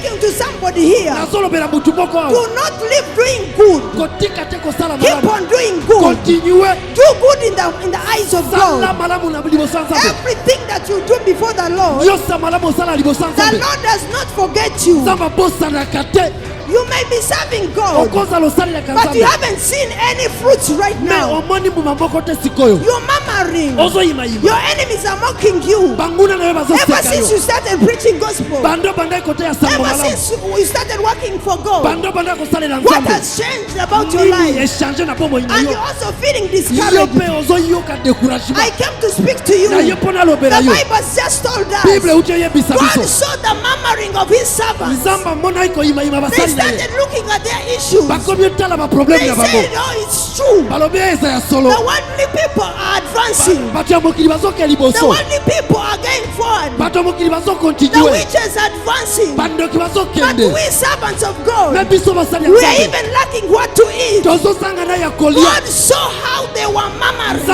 speaking to somebody here. Do not live doing good. Keep on doing good. Continue. Do good in the eyes of God. Everything that you do before the Lord does not forget you. You may be serving God, but you haven't seen any fruits right now. You're murmuring. Your enemies are mocking you. Ever since you started preaching gospel, ever since you started working for God, what has changed about your life? And you're also feeling discouraged. I came to speak to you. The Bible just told us God saw the murmuring of his servants. They started looking at their issues. They said, oh, it's true. The worldly people are advancing. The worldly people are going forward. The witches are advancing. But we servants of God, we are even lacking what to eat. God saw how they were murmuring.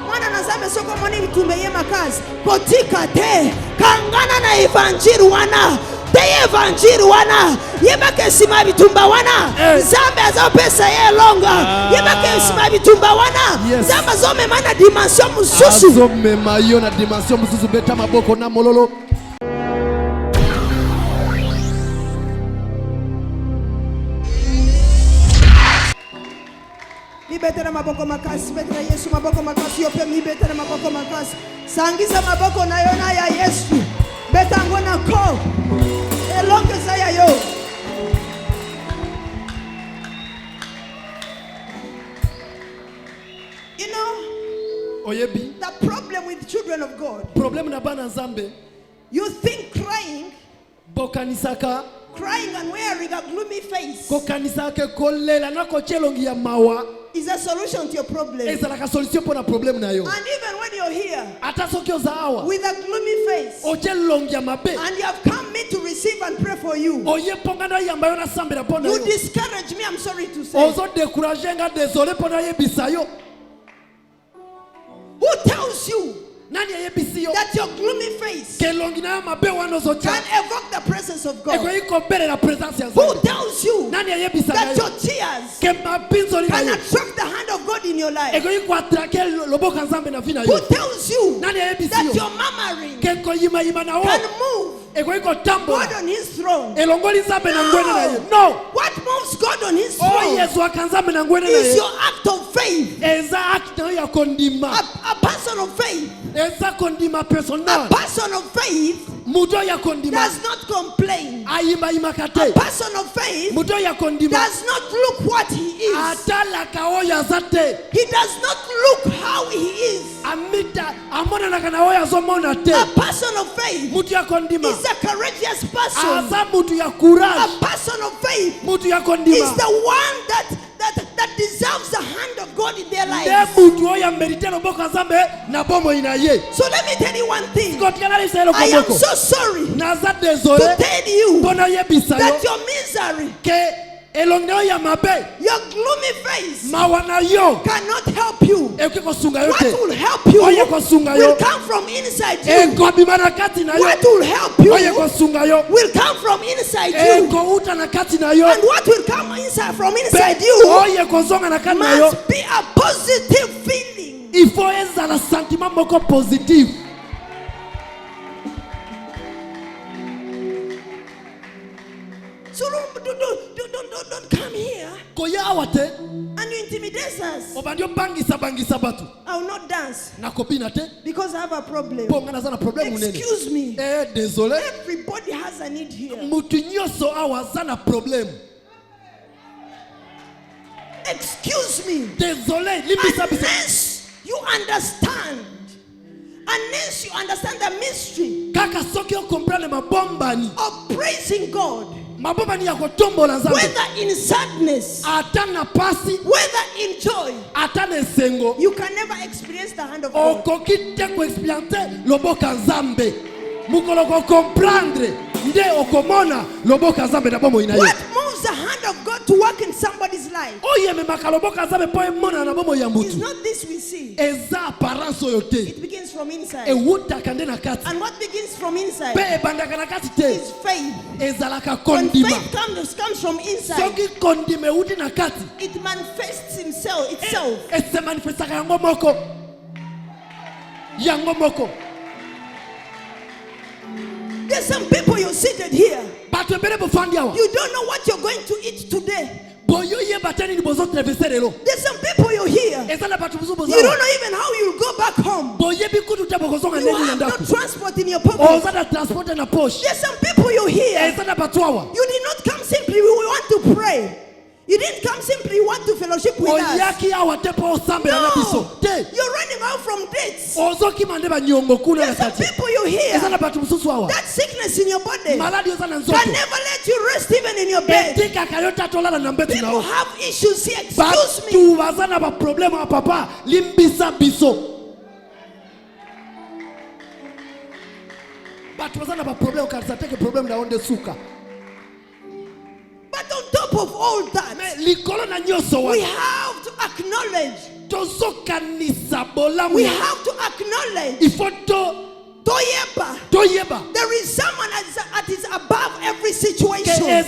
Mwana nazame soko moni tumeye makazi potika te kangana na evanjiri wana te evanjiri wana yebake sima bitumba wana zambe azo pesa ye longa yebake sima bitumba wana zamba zome mana dimension mususu zome mayo na dimension mususu beta maboko na mololo. Betera maboko makasi, betera Yesu maboko makasi, yope mi betera maboko makasi. Sangiza maboko na yona ya Yesu. Betango na ko. Elonge saya yo. You know, Oyebi, the problem with children of God. Problem na bana Nzambe. You think crying. Bokanisaka. Crying and wearing a gloomy face is a solution to your problem. And even when you're here with a gloomy face and you have come me to receive and pray for you, you discourage me, I'm sorry to say. Who tells you that your gloomy face can evoke the presence of God? Who tells you that your tears can attract the hand of God in your life? Who tells you that your murmuring can move God on his throne? No. What moves God on his throne is your act of faith. A person of faith. A person of faith does not complain. A person of faith does not look what he is. He does not look how he is. A person of faith is a courageous person. A person of faith is the one that deserves the hand of God in their lives. So let me tell you one thing. I am so sorry to tell you that your misery, your gloomy face cannot help you. What will help you will come from inside you. What will help you will come from inside you. And what will come from inside you must be a positive feeling. Il faut un sentiment moko positif. So don't come here and you intimidate us. I will not dance because I have a problem. Excuse me. Everybody has a need here. Excuse me. Unless you understand the mystery of praising God, whether in sadness, whether in joy, you can never experience the hand of God. What moves the hand of God to work in somebody's life. It's not this we see. It begins from inside. And what begins from inside is faith. When faith comes from inside, it manifests itself. There's some people you're seated here. You don't know what you're going to eat today. There's some people you're here. You don't know even how you'll go back home. You have no transport in your pocket. There's some people you're here. You did not come simply, we want to pray. You didn't come simply want to fellowship with us. No, you're running out from dates. There's some people you hear. That sickness in your body can never let you rest even in your bed. People have issues here. Excuse me. But on top of all that, we have to acknowledge. We have to acknowledge. There is someone that is above every situation. There is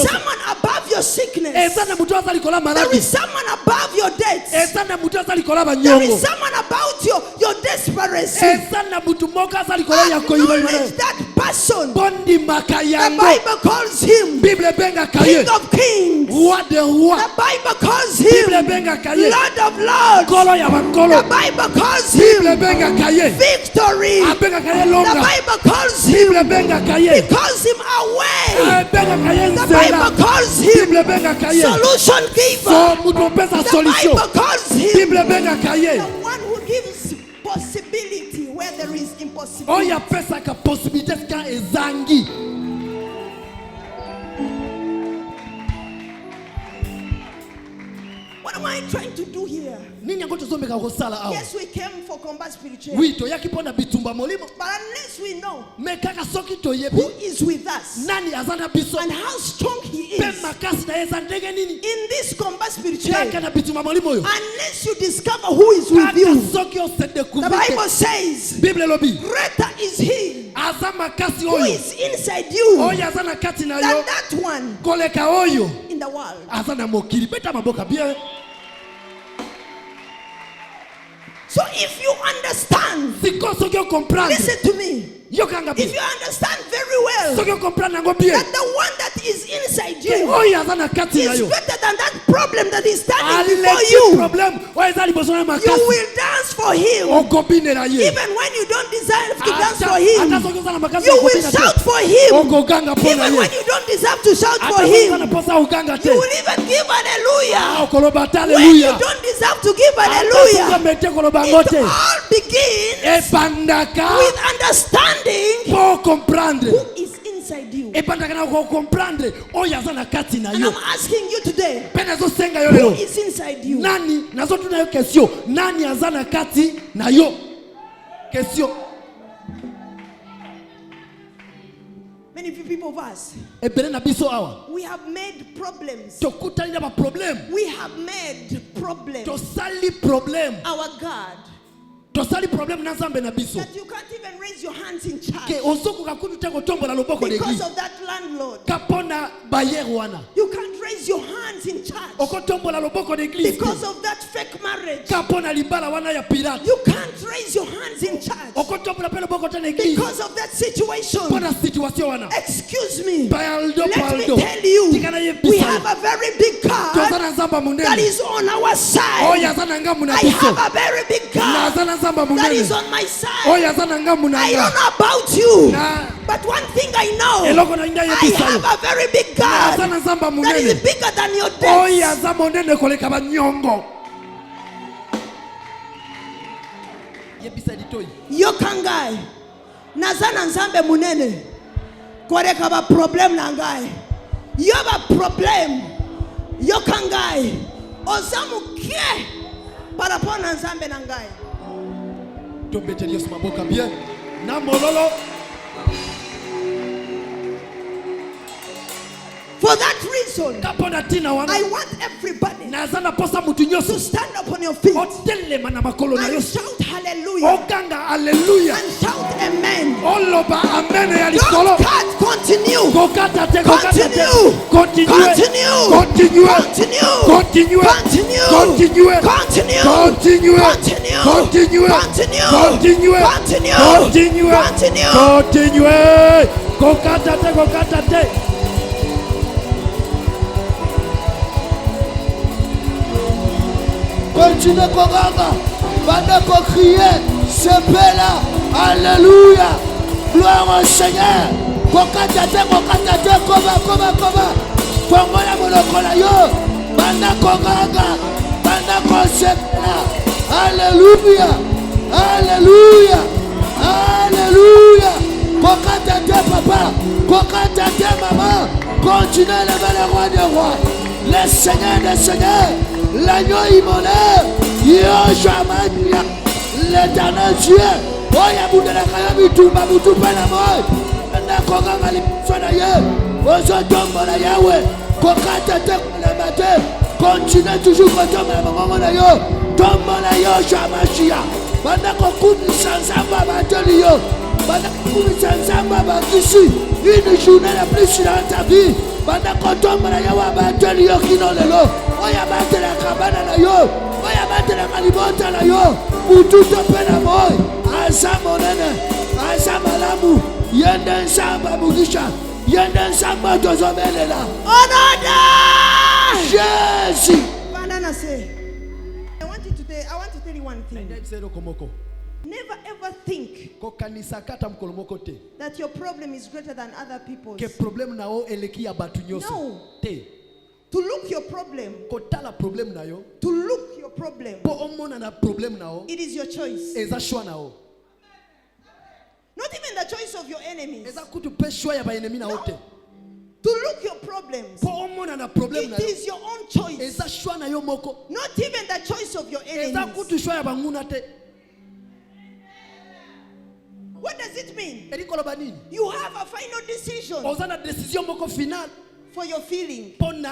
someone above your sickness. There is someone above your debts. There is someone about your desperation. Acknowledge that person. The Bible calls him King of Kings. The Bible calls him Lord of Lords. The Bible calls him victory. The Bible calls him. He calls him away. The Bible calls him solution giver. The Bible calls him the one who gives possibility where there is impossibility. What am I trying to do here? Yes, we came for combat spirituality. But unless we know who is with us and how strong he is in this combat spirituality, unless you discover who is with you, the Bible says greater is he who is inside you than that one in the world. So if you understand, listen to me. If you understand very well that the one that is inside you is better than that problem that is standing before you, you will dance for him. Even when you don't deserve to dance for him, you will shout for him. Even when you don't deserve to shout for him, you will even give hallelujah. When you don't deserve to give hallelujah, it all begins with understanding who is inside you. And I'm asking you today, who is inside you? Many people of us, we have made problems. We have made problems our God. That you can't even raise your hands in church because of that landlord. You can't raise your hands in church because of that fake marriage. You can't raise your hands in church because of that situation. Excuse me, let me tell you, we have a very big God that is on our side. I have a very big God that is on my side. I don't know about you, but one thing I know, I have a very big God that is bigger than your debts. Yokangai nazana nzambe munene koreka ba problem nangai. You have a problem. Yokangai ozamukie parapona nzambe nangai. Tombete Dios maboka bien. Na mololo. For that reason, I want everybody to stand up on your feet and shout hallelujah. And shout amen. Don't cut, continue. Continuez Koganga, pendant qu'on criait, ce paix-là, alléluia, gloire au Seigneur. Kokatate, koma, Kongola monokola yo, pendant Koganga, pendant qu'on se paix-là, alléluia, alléluia, alléluia. Kokatate papa, kokatate maman, continuez lever le roi des rois, le Seigneur des seigneurs. L'agneau immolé, Yoshamadia, l'éternel Dieu, Oya Boudela Kayami Tumba Mutupa la mort, Nakoganga Lipsonaye, Ozotomba la Yahweh, Kokata Tekula Mate, continue toujours à tomber la maman de Yo, Tomba la Yoshamadia, Banakokuni Sansamba Batelio, Banakokuni Sansamba Bakisi, une journée la plus dans ta vie, Banakotomba la Yawa Batelio Kinolelo. Oya bate la cabane na yo, oya bate la malibota na yo, ututo pena moy, asa monene, asa malamu, yende nsamba mugisha, yende nsamba tozobelela. Onoda! Jésus. Banana say, I want to tell you one thing. Never ever think that your problem is greater than other people's. No. To look your problem, to look your problem, it is your choice. Not even the choice of your enemies. No. To look your problems, it is your own choice. Not even the choice of your enemies. What does it mean? You have a final decision for your feeling. And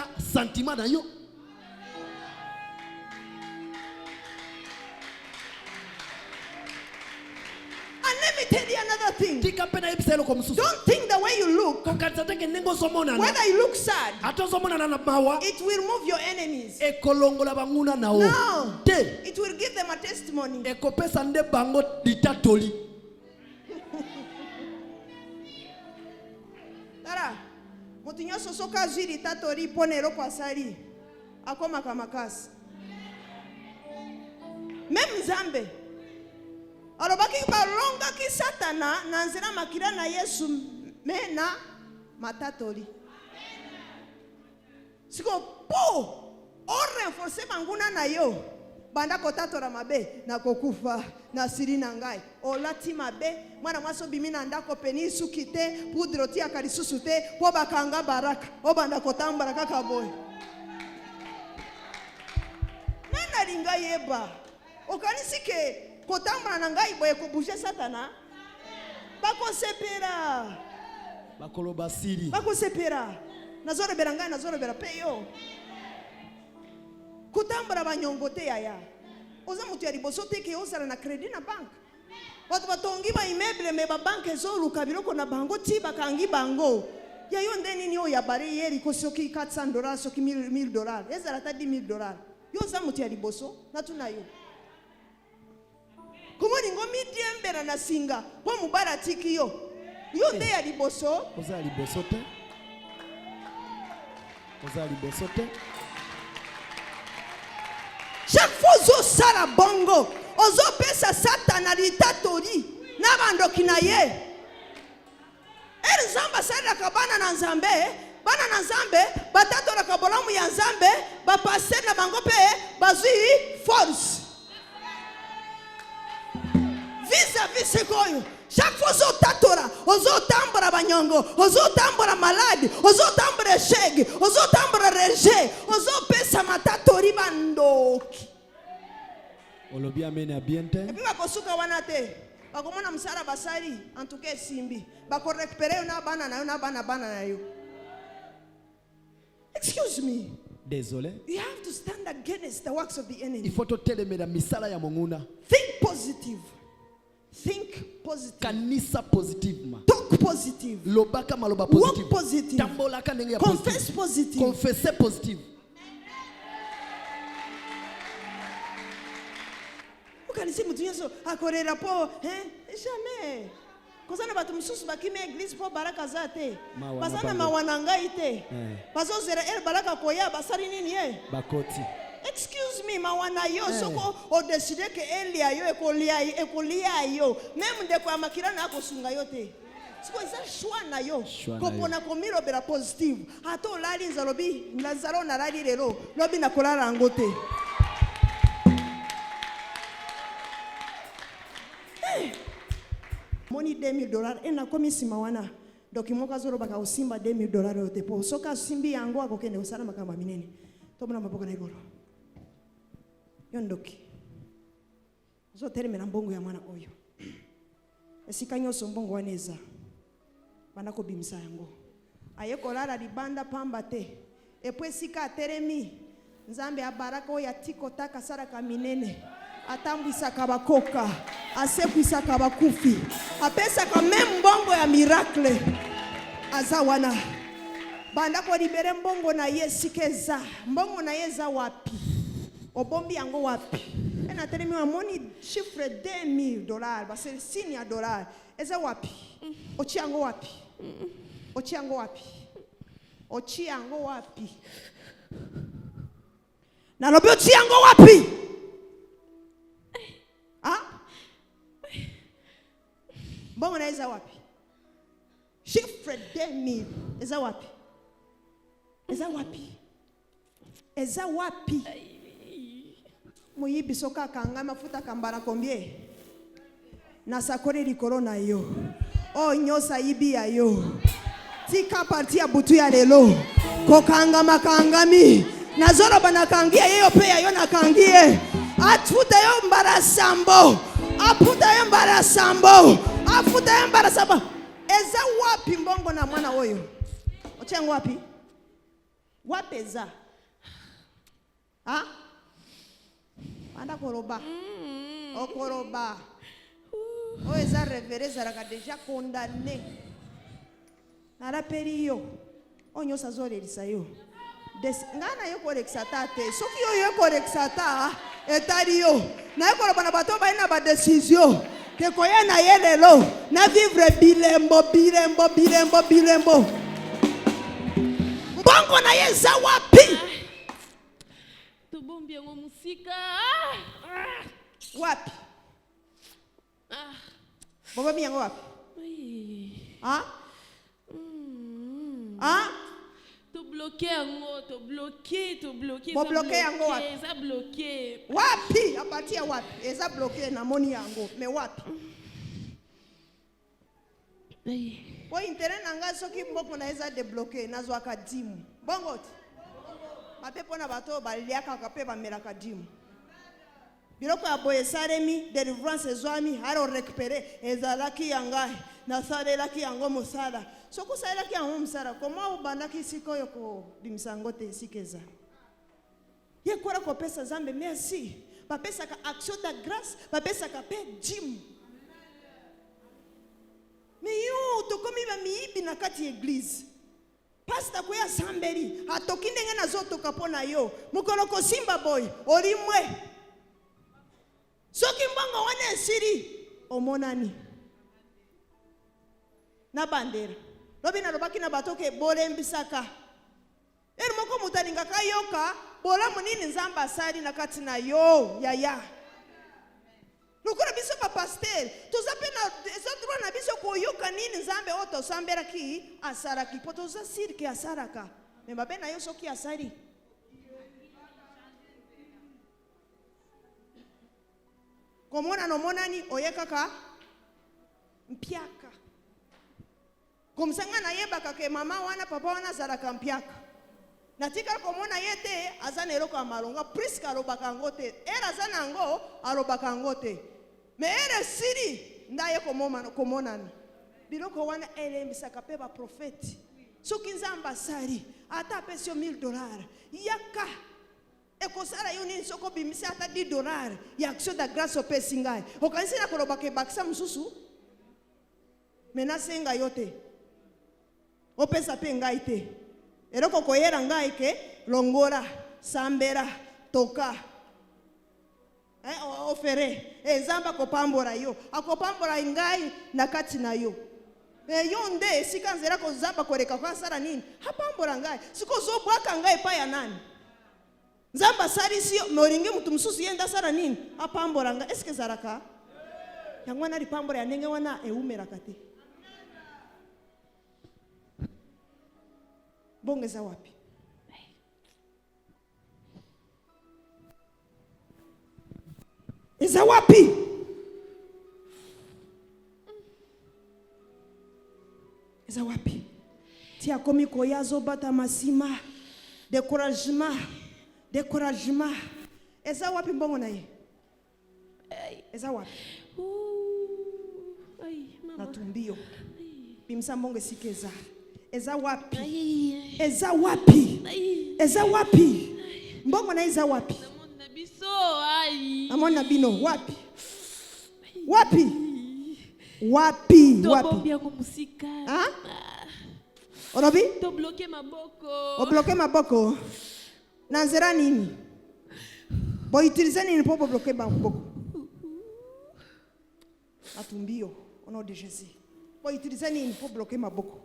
let me tell you another thing. Don't think the way you look, whether you look sad, it will move your enemies. No, it will give them a testimony. Tara, mutinyoso soka ziri tatori ponero kwa sari akoma kamakasi. Même Zambe alobaki balonga ki satana nanzira makira na Yesu mena matatori. Siko po o renforcer manguna na yo banda kotatora mabe na kokufa na siri na ngai olati mabe mwana mwaso bimina ndako peni sukite pudroti akalisusu te po bakanga baraka obanda kotambara kaka boy nana linga yeba okanisike kotambara na ngai boye ko bouger satana bako sepera bakoloba siri bako sepera nazore beranga nazore bera peyo kutambara banyongote yaya oza mutu ya liboso teke ozala na credit na bank watu batongi ba immeuble me ba bank ezoluka biloko na bango ti bakangi bango ya yo ndeni ni oya barriere ko soki $400 soki $1000 ezala ta $10,000 yo oza mutu ya liboso na tuna yo komoni ngomi diembera na singa po mubara tiki yo nde ya liboso oza liboso te chaque fois ozo sala bongo ozo pesa satana litatori na bandoki na ye Nzamba salaka bana na nzambe batatoraka bolamu ya nzambe bapase na bango pe bazui force vis-à-vis sekoyo chaque fois ozotatora ozotambura banyongo ozotambura maladi ozotambura shege ozotambura reje ozopesa matatori bandoki olobi amena biente epi bakosuka wana te bakomona msara basali en tout cas simbi bako récupérer na bana na yo na bana na yo Excuse me. Désolé. You have to stand against the works of the enemy. Il faut totelemera misala ya monguna. Think positive. Think positive. Kanisa positivement. Talk positive. Lobaka maloba positive. Walk positive. Tambola kanenge ya Confess positive. Confessez positive. Ukanisi mutu yeso akorera po, jamais. Kozana batu mususu bakime église po baraka zate. Basana mawananga ite. Bazozera baraka koya basari nini ye? Bakoti. Excuse me, mawana yo soko o decide ke elia yo ekolia yo. Même de kwa makira na kosunga yote. Siko isa shwa na yo. Kopona komiro bera positive. Ato lali nzalobi, nzalo na lali lero. Lobi na kolala ngote. Money $10,000 ena komisi mawana dokimoka zoro baka usimba $10,000 yote po soka simbi yango akokene usana makamba minene tobona maboka na igoro yondoki zo tereme na mbongo ya mwana oyo esika nyoso mbongo waneza bana ko bimisa yango ayekolala libanda pamba te epwe sika teremi nzambe abaraka oya tiko taka saraka minene atambwisa kabakoka asekwisa kabakufi apesa ka même mbongo ya miracle azawana banda ko libere mbongo na yesikeza mbongo na yeza wapi obombi yango wapi ena teremi wa moni chiffre $10,000 base signe ya dollar eza wapi ochi yango wapi ochi yango wapi ochi yango wapi na lobi ochi yango wapi mbongo na eza wapi chiffre $10,000 eza wapi eza wapi eza wapi muyibi soka kanga mafuta kambara combien na sakore likolo na yo o nyosa yibi ya yo tika parti ya butu ya lelo kokanga makangami na zoro banakangia yeyo pe ya yo nakangie atuta yo mbara sambo aputa yo mbara sambo afuta yo mbara sambo eza wapi mbongo na mwana oyo ochengo wapi wapi eza anda koroba okoroba o eza revereza raka déjà condamné na rapeli yo onyo sazole lisayo ngana yo koreksa tate soki yo koreksa ta etali yo na yo koroba na bato ba ina ba décision ke koya na yelelo na vivre bilembo mbongo na yeza wapi tubombi yango musika wapi bombi yango wapi to bloquer yango to bloquer bo bloquer yango wapi eza bloquer wapi apatia wapi eza bloquer na moni yango me wapi po internet nanga soki mboko na eza débloquer nazwa ka dimu bongo mapepo na bato baliaka kape bamelaka dimu biloko ya boye salemi deliverance ezwami alo récupérer ezalaki yanga na salelaki yango mosala soko salelaki yango mosala koma ubandaki sikoyo ko bimisango te sikeza ye kora ko pesa zambe merci bapesa ka action de grâce bapesa ka pe dimu mais yo to komi ba miibi na kati église pastor koya samberi atoki ndenge nazotoka pona yo mukolo ko simba boy olimwe soki mbongo wana esiri omonani na bandera lobi na lobaki na batoke bolembisaka eri moko mutalingaka yoka bolamu nini nzambe asali na kati na yo yaya lokola biso bapasteur toza mpe eza droit na biso koyoka nini nzambe oyo tosambelaki asalaki mpo toza sirke asalaka me mabe na yo soki asali komona nomonani oye kaka mpiaka komsanga nayebaka ke mama wana papa wana azalaka mpiaka natika komona ye te aza na eloko ya malonga priske alobaka yango te ere aza na yango alobaka yango te me ere siri ndaye komonana biloko wana elembisaka mpe baprofeti soki nzambe asali ata apesi yo $1000 yaka ekosala yo nini soko bimisi ata $10 ya action de grâce opesi ngai okanisi na koloba ke bakisa mosusu mena senga yo te opesa mpe ngai te eloko koyera ngai ke longola sambela toka ofere nzambe akopambola yo akopambola ngai na kati na yo yo nde esika nzela kozamba koleka kwasala nini apambola ngai sikozobwaka ngai epai ya nani nzambe asalisi yo molingi mutu mosusu ye nde asala nini apambola ngai eske ezalaka yango wana lipambola ya ndenge wana eumelaka te bongo eza wapi eza wapi eza wapi ti akomi koya azobata masima découragement eza wapi mbongo na ye eza wapi natumbi yo bimisa mbongo esika eza wapi eza wapi mbongo na eza wapi amona bino wapi olobi obloke maboko na nzela nini boutilize nini mpo bobloke maboko natumbi yo au nom de Jésus boutilize nini mpo bloke maboko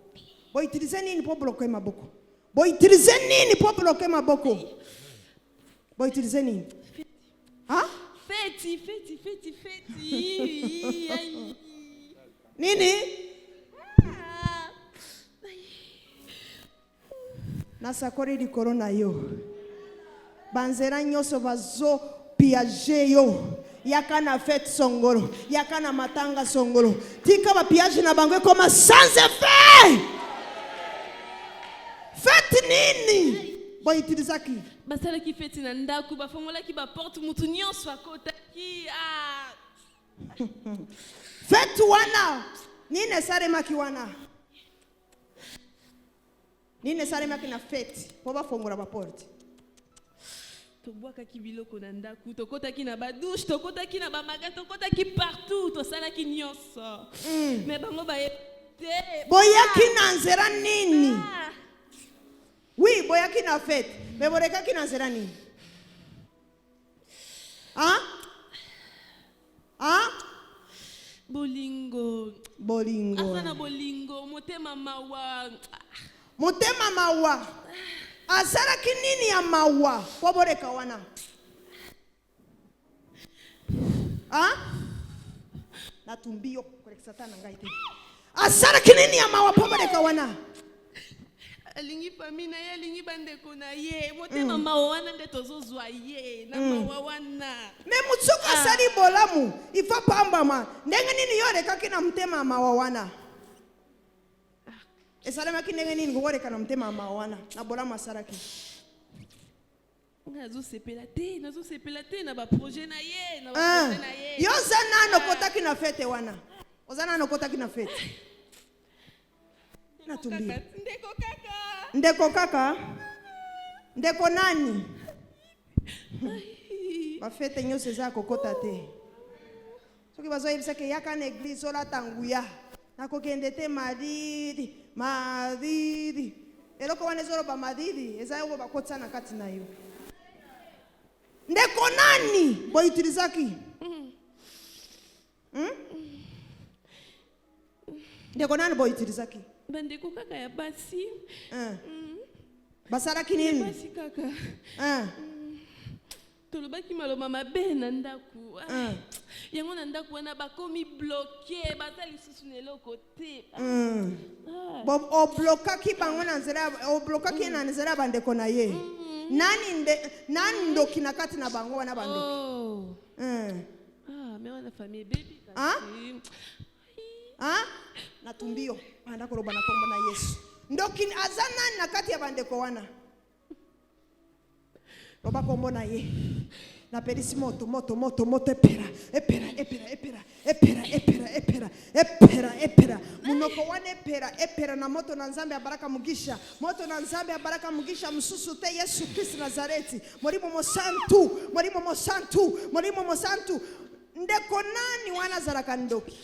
boutilize nini mpo bloke maboko boutilize nini mpo bloke maboko boutilize nini Feti. Nini? Nasakori di corona yo. Banzera nyoso bazo piager yo. Yaka na fête songolo, yaka na matanga songolo. Tika ba piage na bango comme sans effet. Fête nini? Boy utilizaki. Basala ki fête na ndaku ba fongola ki ba porte mutu nyonso akota ki Fête wana. Nini sarema ki wana? Nini sarema ki na fête? Po ba fongola ba porte. Tobwaka ki biloko na ndaku, tokota ki na ba douche, tokota ki na ba maga, tokota ki partout, tosala ki nyonso. Mais bango ba te. Boyaki na nzera nini? Oui, boyaki na fête. Mais boreka ki na nzera nini? Bolingo. Asana bolingo, motema mawa. Motema mawa. Asara kinini ya mawa po boreka wana? Natumbio koleka satana ngai te. Asara kinini ya mawa po boreka wana? Alingi famina ye alingi bandeko na ye motema mawa wana nde tozozwa ye na mawa wana. Me mutsuka sali bolamu ifa pambama ndenge nini yoreka kina mtema mawa wana? Esalama kinenge nini ngoreka na mtema mawana na bolamu asaraki. Nazo sepela te na ba projet na ye na ba projet na ye. Yoza nano kotaki na fete wana. Ozana nano kotaki na fete. Natumbi. Ndeko kaka. Ndeko nani? Ba fete nyose za kokota te. Soki bazo yebisa ke yaka na église ola tanguya. Nakokende te madidi. Eloko wana ezolo ba madidi, ezayo ba kotsa na kati na yo. Ndeko nani bo utilizaki? Ndeko nani bo utilizaki? Bandeko kaka ya basi. Basara kinini? Basi kaka. Tolobaki maloma mabe na ndaku. Yango na ndaku wana bakomi bloqué, bazali susu neloko te. Bob o blokaki bango na nzela, o blokaki na nzela bandeko na ye. Nani ndo kinakati na bango wana bandoki? Mais wana famille baby kasi. Natumbio, anda koroba na kombo na Yesu. Ndoki azana na kati ya bandeko wana. Roba kombo na ye. Na perisi moto epera. Munoko wane epera na moto na nzambe ya baraka mugisha. Moto na nzambe ya baraka mugisha msusu te Yesu Kristo Nazareti. Morimo mosantu. Ndeko nani wana zaraka ndoki?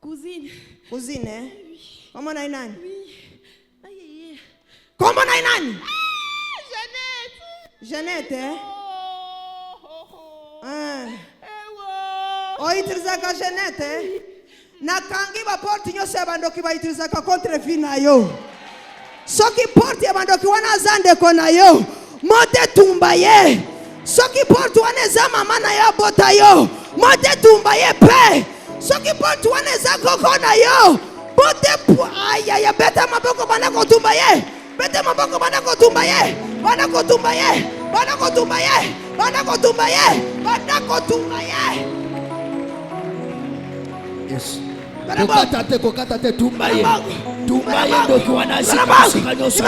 Cousine. Comment na nani? Oui. Comment na nani? Jeannette. Oitirizaka Jeannette. Na kangi ba porti nyose bandoki ba itirizaka contre vina yo. Soki porti bandoki wana zande kona yo. Mote tumba ye. Soki porti wana za mama na yo bota yo. Mote tumba ye pe. Soki porti wana za koko na yo. Bote aya beta maboko bana ko tumba ye. Beta maboko bana ko tumba ye. Bana ko tumba ye. Yes. Kokata te tumba ye ndo kiwana shika nyosho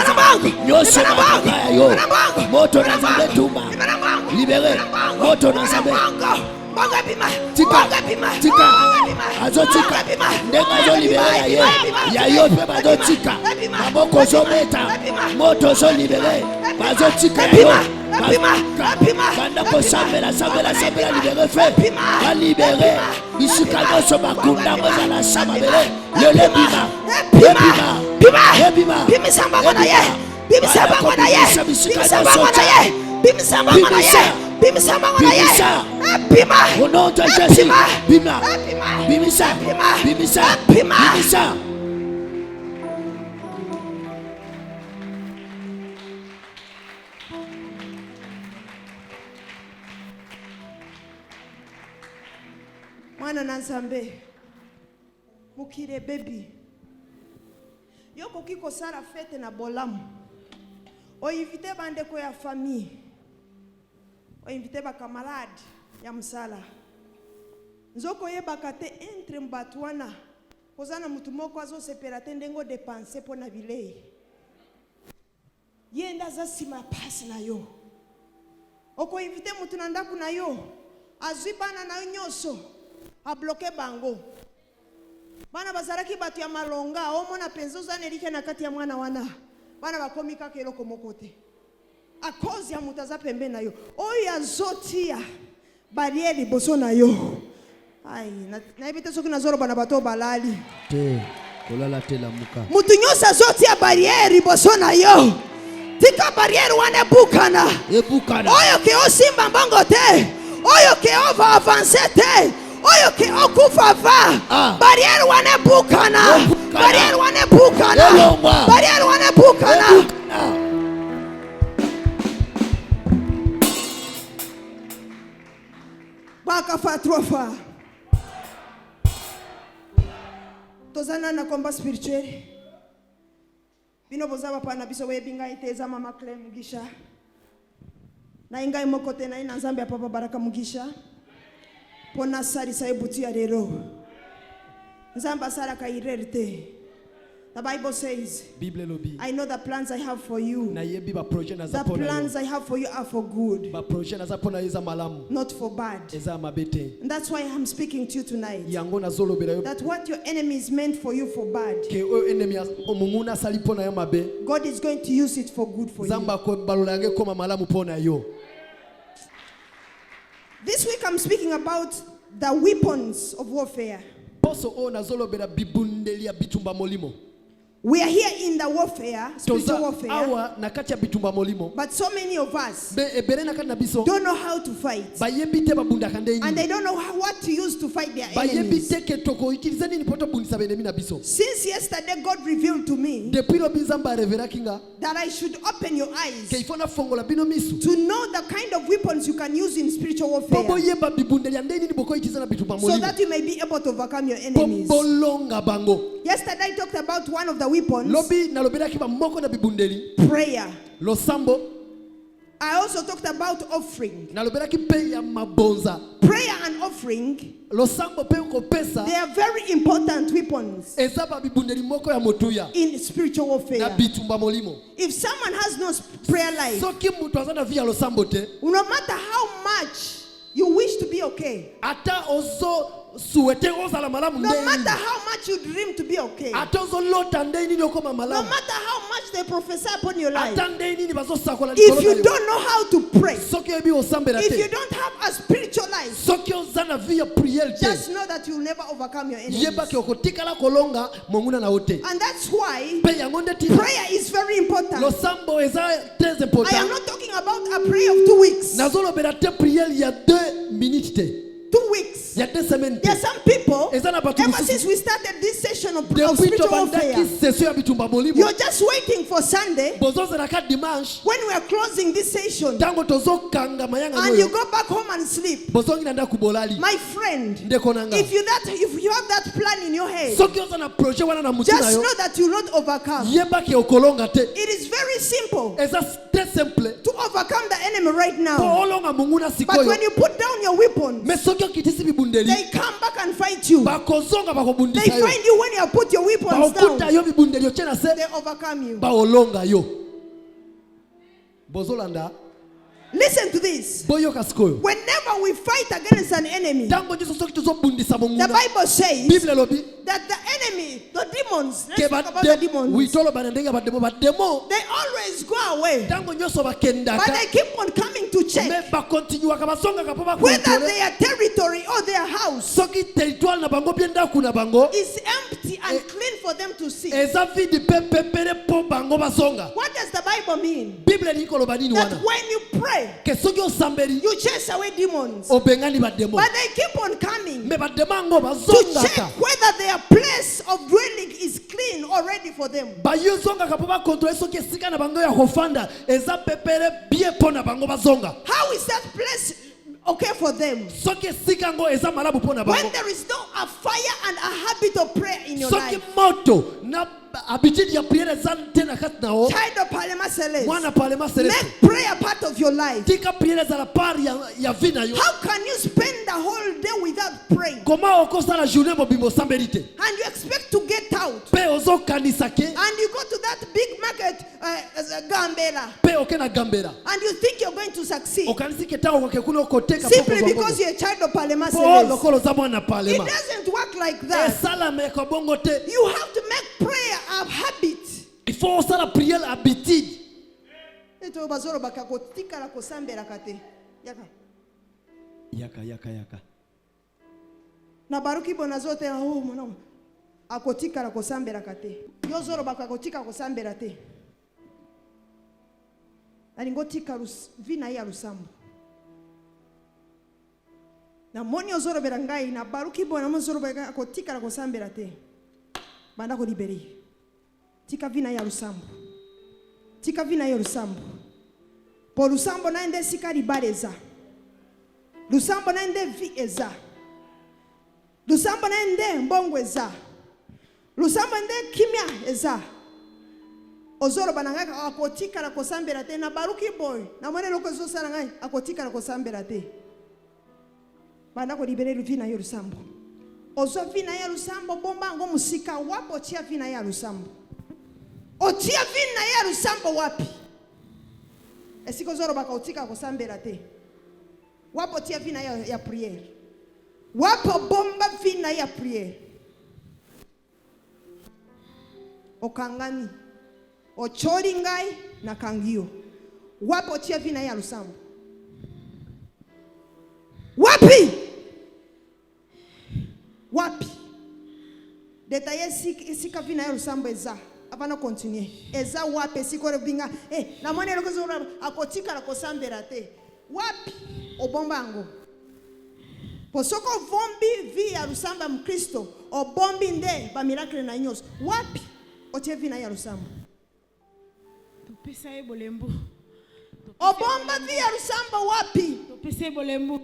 makaya yo moto na zambe tumba libere moto na zambe tika azotika ndenga zo libere ya yo pe bazotika maboko zo meta moto zo libere bazotika yo banda ko sambela libere fe ba libere bisika nyosho makunda ngozala samabele lele bima au nom de Jésus, bimisa. Mwana na nzambe mukire baby yoko kiko sala fete na bolamu o invite bandeko ya famille o invite ba camarade ya msala nzoko yebaka te entre mbatu wana kozana mutu moko azosepela te ndengo dépenser pona bilei yenda za sima pasi na yo oko invite mutu na ndaku na yo azwi bana na nyoso a bloqué bango bana bazaraki batu ya malonga omona penzo zanelike na kati ya mwana wana bana bakomika keloko mokote a cause ya mutaza pembe na yo oyo azotia barriere boso na yo ai na ibite soki na zoro bana bato balali te kolala te la muka mutu nyosa azotia barriere boso na yo tika barriere wana ebukana oyo ke osimba mbongo te oyo ke ova avancer te oyo ke okufa va barriere wane bukana baka fa trofa tozana na combat spirituel bino bozaba pana biso webinga iteza mama Clem Mugisha na ingai mokote na ina nzambe ya papa Baraka Mugisha pona salisa ebutu ya lero nzamba sala kairerte. The Bible says, I know the plans I have for you. The plans I have for you are for good, not for bad. And that's why I'm speaking to you tonight. That what your enemy is meant for you for bad, God is going to use it for good for you. This week I'm speaking about the weapons of warfare. We are here in the warfare, spiritual warfare. But so many of us don't know how to fight. And they don't know what to use to fight their enemies. Since yesterday, God revealed to me that I should open your eyes to know the kind of weapons you can use in spiritual warfare, so that you may be able to overcome your enemies. Yesterday, I talked about one of the weapons, prayer. I also talked about offering. naloberaki mpe ya mabonza Prayer and offering, losambo mpe kopesa they are very important weapons eza babibundeli moko ya motuya in spiritual na warfare. bitumba molimo. If someone has no prayer life, soki mutu aza na vi ya losambo te no matter how much you wish to be okay, ata ozo suwete ozala malamu no ndenge matter nini, how much you dream to be okay, ata ozolota ndenge nini okoma no malamu, matter how much they prophesy upon your life, ata ndenge nini bazosakola if likolo you na yo, don't know how to pray, soki oyebi osambela if you te, don't have a spiritual life, soki oza na vi ya priere te, just know that you'll never overcome your enemies. yebaki okotikala kolonga monguna na yo te. And that's why Mpe yango nde tina prayer is very important. losambo eza très I am important. not talking about a prayer of 2 weeks. nazolobela te priere ya 2 minutes te, 2 weeks. ya 2 semaines There are te. some people, Eza na bato ever mosusu, since we started this session of depuis spiritual tobandaki warfare, session ya bitumba molimo, you're just waiting for Sunday bozozelaka dimanche when we are closing this session ntango tozokanga mayanga and you oyo go back home and sleep. bozongi na ndako bolali. My friend, Ndeko nanga, if you have that plan in your head, soki oza na projet wana na mutu na just yo, know that you will not overcome. yebaki okolonga te. It is very simple Eza très simple to overcome the enemy right po now. olonga monguna But sikoyo, when you put down your weapons, me soki okitisi bibundeli they come back and fight you. bakozonga They bakobundisa yo, find you when you have put your weapons bakokuta down. yo bibundeli otie na se, They overcome you. baolonga yo. Bozolanda Listen to this. boyoka sikoyo, Whenever we fight against an enemy, ntango nyonso soki tozobundisa the monguna, Bible says bible elobi that the enemy, the demons, let's ke talk about the demons, witoloba na ndenge ya bademo, bademo they always go away, ntango nyonso but bakendaka they keep on coming to me check bakontinuaka bazongaka mpo whether bakontrole their territory or their house soki territoire na bango bie ndako na bango is empty and clean for them to see. eza vidi mpe pepele mpo bango bazonga. What does the Bible mean? bible elingi koloba nini That wana? when you pray, Ke soki osambeli you chase away demons, obengani bademo, but they keep on coming me bademo yango to check bazongaka, whether their place of dwelling is clean or ready for them. bayozongaka mpo bakontrole soki esika na bango ya kofanda eza pepele bie mpo na bango bazonga, How is that place okay for them? soki esika yango eza malamu mpo na When bango, there is no a fire and a habit of prayer in your soki life. moto na habitude ya priere eza te na kati na yo, Child of Palema Celeste, mwana parlement celeste, make prayer part of your life. tika priere ezala part ya vi na yo. How can you spend the whole day without praying Koma okosala journée mobimbo osambeli te and you expect to get out mpe ozokanisa ke and you go to that big market, Gambela, mpe oke na gambela and you think you're going to succeed okanisi ke ntango okoke kuna okoteka simply because you're a child of Palema po Celeste? lokolo oza mwana It parlement doesn't work like that. esalameka bongo te. You have to make prayer a habit. Il faut osala priere habitude. Eto bazoro bakakotikala kosambelaka te. Yaka Na baruki bona zote mwana akotikala kosambelaka te. Yo zoro bakakotika kosambela te. Alingotika vina ya lusambo. Na moni ozoro berangai na baruki bona mozoro bakakotikala kosambela te. Banda ko libere. Tika vina ya lusambo. Tika vina ya lusambo. Po lusambo naende sika libaleza. Lusambo naende vi eza. Lusambo naende mbongo eza. Lusambo naende kimia eza. Ozoro banangaka akotika la kosambela te na baruki boy. Na mwane loko zo sala ngai akotika la kosambela te. Banda ko libere vina ya lusambo. Ozo vina ya lusambo bomba ngo musika wapo tia vina ya lusambo. Otia vina ya lusambo wapi? Esiko zoro bakautika kosambela te. Wapo tia vina ya priere. Wapo bomba vina ya priere. Okangani. Ochori ngai na kangio. Wapo tia vina ya lusambo. Wapi? Wapi? Detaye sika vina ya lusambo eza. Apana continue. Eza wapi siko rebinga. Na mwana loko zora akotika la kosambela te. Wapi? Obombango. Posoko vombi vi ya lusamba mkristo. Obombi nde ba miracle na nyos. Wapi? Otie vina ya lusamba. Topesa ebolembo. Obomba vi ya lusamba wapi? Topesa ebolembo.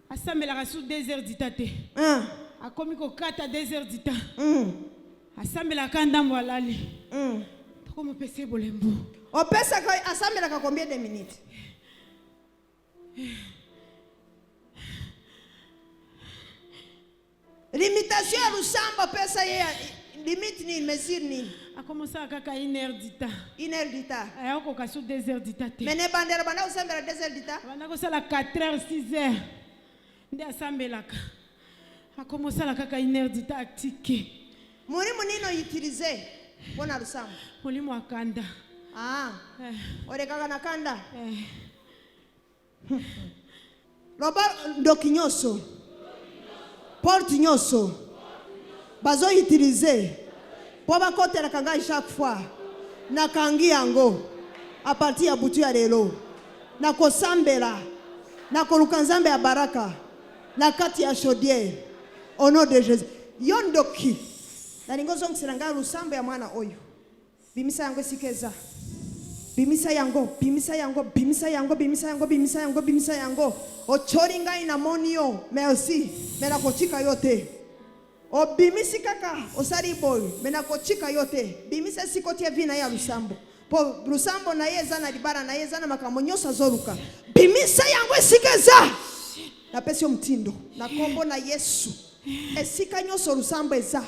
Asambela su 2 heures ditate. Akomi ko kata 2 heures dita. Asambela kanda mwalali. Toko mopesa ebolembo. Opesa kwa asambela kwa combien de minutes? Limitation ya Lusamba pesa ye limite ni mesure ni. A commencé à kaka 1 heure du temps. 1 heure du temps. Aya ko kaso 2 heures du temps. Mais ne bandera bana usambela 2 heures du temps. Bana ko sala 4 heures 6 heures. Ndi asambelaka. A commencé à kaka 1 heure du temps actique. Muri munino utiliser bona Lusamba. Muri mu akanda. Ah. Ore kaka na kanda. Roba ndokinyoso. Porte nyoso. Bazo utiliser. Po ba kotela kanga chaque fois. Na kangi yango. A partir ya butu ya lelo. Na kosambela. Na kolukanzambe ya baraka. Na kati ya chaudière. Au nom de Jésus. Yondoki. Na ningozo ngisiranga Lusamba ya mwana oyo. Bimisa yango sikeza. Bimisa yango, bimisa yango, bimisa yango, bimisa yango, bimisa yango, bimisa yango. Ochoringa ina monio. Merci. Mena kochika yote. O bimisi kaka osari boy. Mena kochika yote. Bimisa sikotia vina ya Lusambo. Po Lusambo na yeza na libara na yeza na makamonyosa zoruka. Bimisa yango sikeza. Na pesio mtindo. Na kombo na Yesu. Esika nyoso Lusambo eza.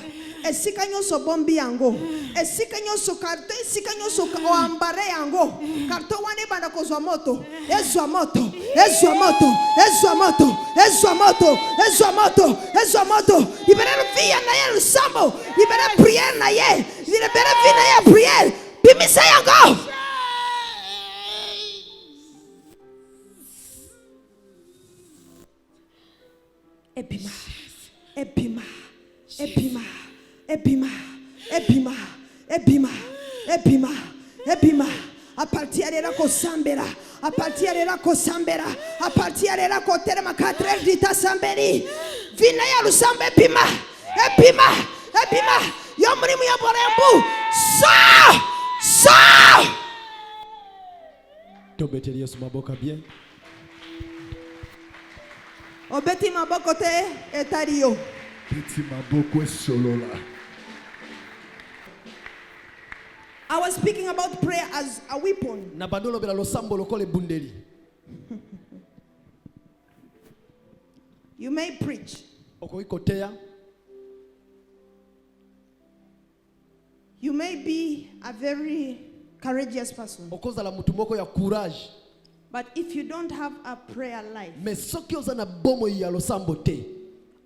Esika nyoso bombi yango. Esika nyoso karto. Esika nyoso oambare yango. Karto wane banda kozwa moto. Ezwa moto. Ezwa moto. Ezwa moto. Ezwa moto. Ezwa moto. Ezwa moto. Libere via na ye Lusambo. Libere prière na ye. Libere via na ye prière. Bimisa yango. Epima. Epima. Epima. Epima. Epima. Epima. Epima. Epima. A partir de la kosambera. A partir de la kosambera. A partir de la koterema 4 heures d'ita samberi. Vina ya Lusamba epima. Epima. Epima. Yomrimu ya borembu. Sa. Tobeteli Yesu maboka bien. Obeti maboko te etario. Beti maboko esolola. I was speaking about prayer as a weapon. Na bandolo bela Lusambo lokole bundeli. You may preach. Okoikotea. You may be a very courageous person. Okozala mutu moko ya courage. But if you don't have a prayer life, Mais soki oza na bomo ya Lusambo te.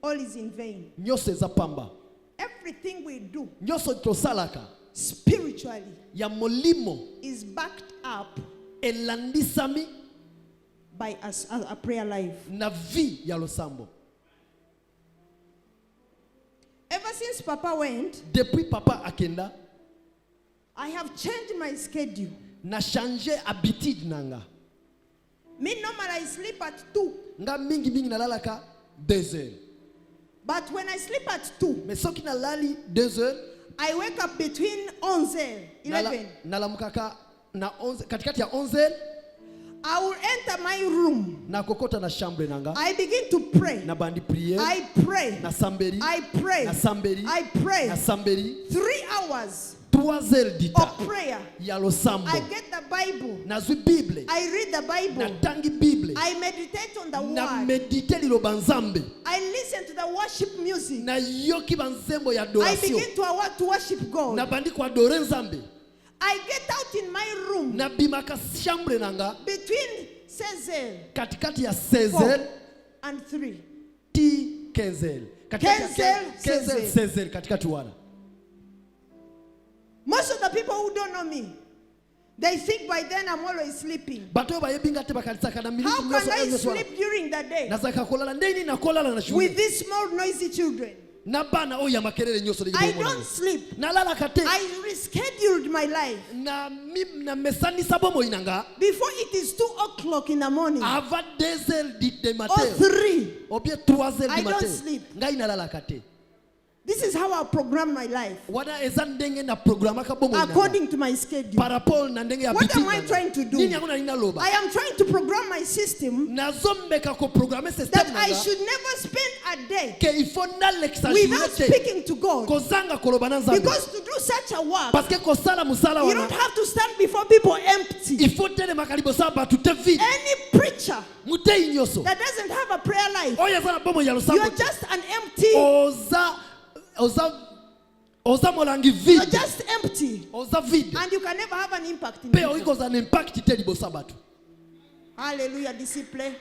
all is in vain. Nyose za pamba. Everything we do Nyoso tosalaka. spiritually Ya molimo. is backed up Elandisami. by a prayer life. Na vi ya Lusambo. Ever since Papa went, Depuis papa akenda. I have changed my schedule. Na changer habitude nanga. Me normally I sleep at 2. Nga mingi nalalaka 2 heures. But when I sleep at 2, Mais soki nalali 2 heures. I wake up between 11, 11. Nalamukaka na 11 katikati ya 11 heures. I will enter my room. Na kokota na chambre nanga. I begin to pray. Na bandi prière. I pray. Na samberi. I pray. Na samberi. I pray. Na samberi. 3 hours 3 heures d'ita. of prayer. Ya Lusambo. I get the Bible. Nazwi Bible. I read the Bible. Na tangi Bible. I meditate on the Na word. medite liloba Nzambe. I listen to the worship music. Na yoki banzembo ya I adoration. begin to worship God. Na bandi kwa adore Nzambe. I get out in my room Na bimaka chambre nanga. between 16 Katikati ya 16 heures and 3. ti 15 heures. Katikati ya 15 heures 16 heures katikati wana. Most of the people who don't know me, they think by then I'm always sleeping. Bato bayebinga te bakalisaka na miliki How myoso can I ezo wana. sleep during the day Nazaka kolala ndeni na kolala na shule. with these small noisy children? Na bana oya makelele nyoso le I jibo don't sleep. Nalala kate. I rescheduled my life. Na mesani sabomo inanga. Before it is 2 o'clock in the morning Avant 2 heures du or matin. 3, Ou bien 3 heures I du don't matin. sleep. Ngai nalala kate. This is how I program my life. According to my schedule. What am I trying to do? I am trying to program my system that I should never spend a day without speaking to God. Because to do such a work, you don't have to stand before people empty. Any preacher that doesn't have a prayer life, you are just an empty. You're just empty. And you can never have an impact in people. Hallelujah, disciple.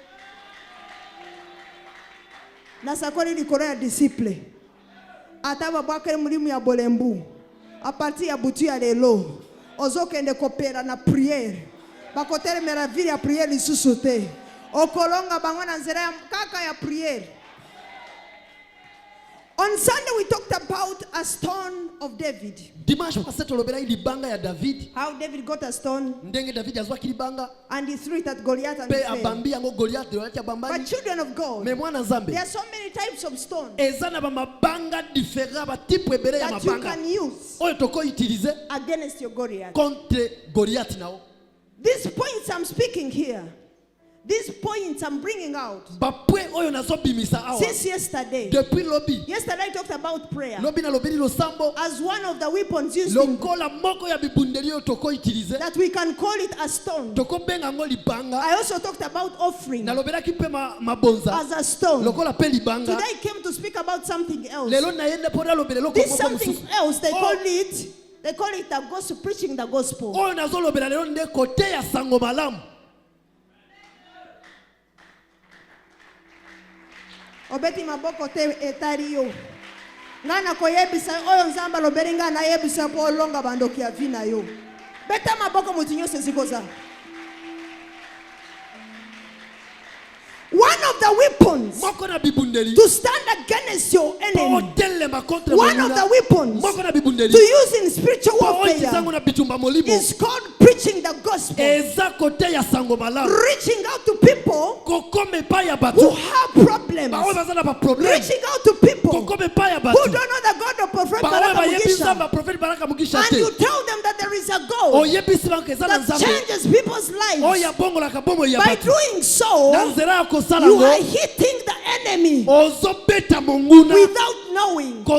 Nasakoli likolo ya disciple. Ataba bwakere mulimu ya bolembu. A partir ya butu ya lelo. Ozokende kopera na priere. Bakotere mera vile ya priere lisusu te. Okolonga bango na nzela ya kaka ya priere. On Sunday we talked about a stone of David. How David got a stone and he threw it at Goliath and fell. But children of God, there are so many types of stones that you can use against your Goliath. These points I'm speaking here, these points I'm bringing out since yesterday. Yesterday I talked about prayer as one of the weapons used that we can call it a stone. I also talked about offering as a stone. Today I came to speak about something else. This something else, they call it the gospel, preaching the gospel. Obeti maboko te etariyo. Ngana koyebisa oyo nzamba loberinga na yebisa po longa bandoki ya vina yo. Beta maboko mutinyo sezikoza. One of the weapons to stand against your enemy. One of the weapons to use in spiritual warfare is called preaching the gospel. Reaching out to people who have problems. Reaching out to people who don't know the God of Prophet Baraka Mugisha. And you tell them that there is a God that changes people's lives. By doing so, you are hitting the enemy without knowing. And by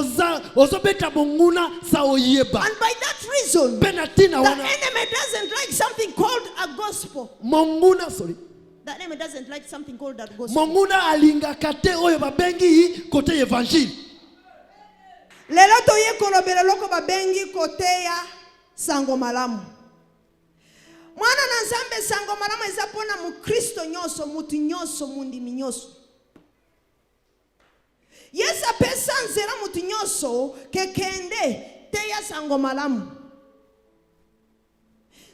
that reason, the enemy doesn't like something called a gospel. The enemy doesn't like something called a gospel. Lelo toye kolobela loko babengi kote ya sango malamu. Mwana na nzambe sango malamu ezapona mu Kristo nyoso, mutu nyoso, mundimi nyoso. Yesa pesa nzela mutu nyoso kekende te ya sango malamu.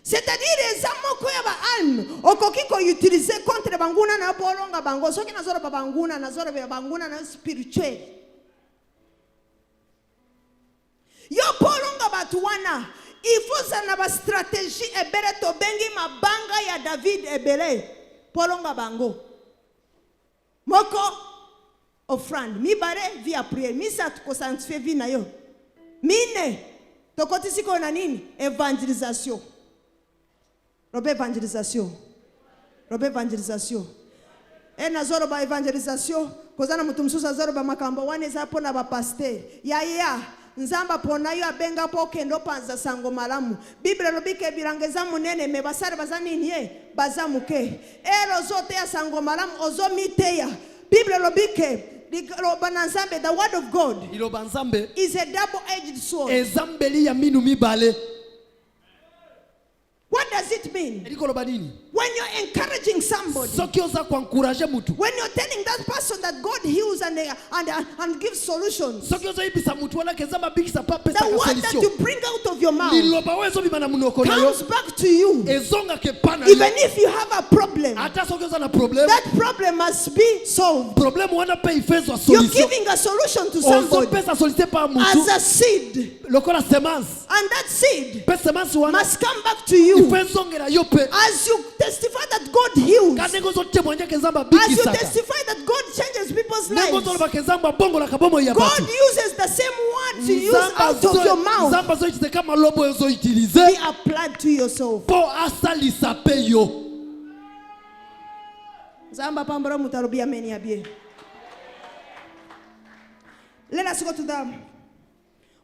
C'est-à-dire ezamoko ya ba alme okokiko utiliser contre banguna na bolonga bango soki nazoro ba banguna nazoro ba banguna na spirituel. Yo bolonga batu wana ifuza na ba strategie ebele to bengi mabanga ya David ebele polonga bango moko offrande mibare via prière misa to sanctifier vi na yo mine to kotisiko na nini evangelisation robe evangelisation nazoro ba evangelisation kozana mutu mususu azoro ba makambo wane zapo na ba pasteur ya nzamba pona yo abenga po kendo panza sango malamu Bible lobike bilangeza munene me basare bazanini bazamuke ero zote ya sango malamu ozo miteya Bible lobike the word of God is a double-edged sword. What does it mean? When you're encouraging somebody, when you're telling that person that God heals and gives solutions, the word that you bring out of your mouth comes back to you. Even if you have a problem, that problem must be solved. You're giving a solution to somebody as a seed. And that seed must come back to you. As you testify that God heals, as you testify that God changes people's people's lives. God uses the same words you use out of your mouth. Be applied to yourself. Let us go to the